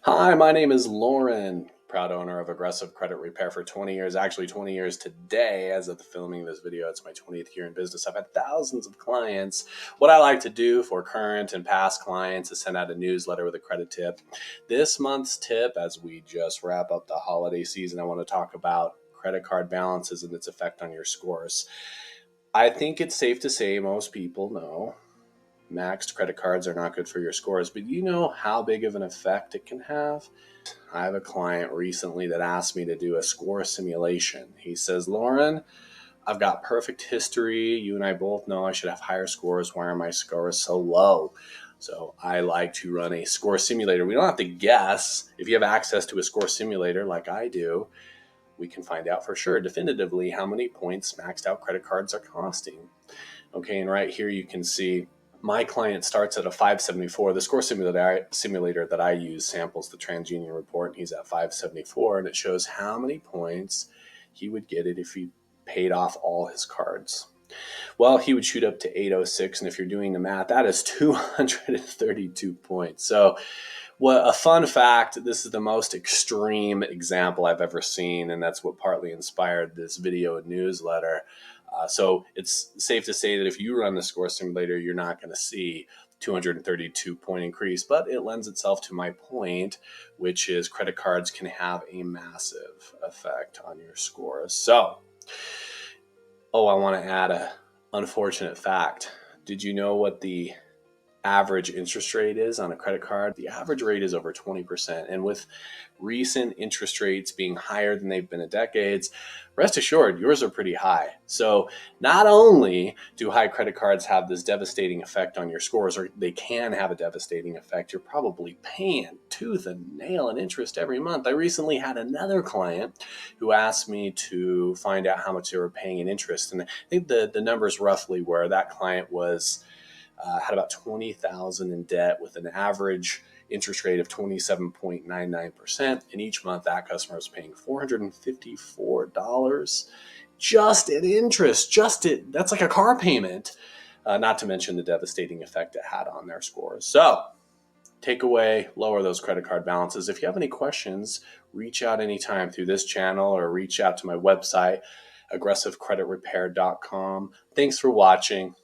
Hi, my name is Lauren, proud owner of Aggressive Credit Repair for 20 years. Actually, 20 years today, as of the filming of this video. It's my 20th year in business. I've had thousands of clients. What I like to do for current and past clients is send out a newsletter with a credit tip. This month's tip, as we just wrap up the holiday season, I want to talk about credit card balances and its effect on your scores. I think it's safe to say most people know maxed credit cards are not good for your scores, but you know how big of an effect it can have? I have a client recently that asked me to do a score simulation. He says, Lauren, I've got perfect history. You and I both know I should have higher scores. Why are my scores so low? So I like to run a score simulator. We don't have to guess. If you have access to a score simulator like I do, we can find out for sure definitively how many points maxed out credit cards are costing. Okay, and right here you can see my client starts at a 574. The score simulator that I use samples the TransUnion report, and he's at 574, and it shows how many points he would get it if he paid off all his cards. Well, he would shoot up to 806, and if you're doing the math, that is 232 points. So, what a fun fact, this is the most extreme example I've ever seen, and that's what partly inspired this video and newsletter. So it's safe to say that if you run the score simulator, you're not going to see 232 point increase, but it lends itself to my point, which is credit cards can have a massive effect on your scores. So, I want to add a unfortunate fact. Did you know what the average interest rate is on a credit card? The average rate is over 20%. And with recent interest rates being higher than they've been in decades, rest assured, yours are pretty high. So not only do high credit cards have this devastating effect on your scores, or they can have a devastating effect, you're probably paying tooth and nail in interest every month. I recently had another client who asked me to find out how much they were paying in interest. And I think the numbers roughly were that client was had about 20,000 in debt with an average interest rate of 27.99%. And each month that customer was paying $454 just in interest. That's like a car payment, not to mention the devastating effect it had on their scores. So take away, lower those credit card balances. If you have any questions, reach out anytime through this channel or reach out to my website, aggressivecreditrepair.com. Thanks for watching.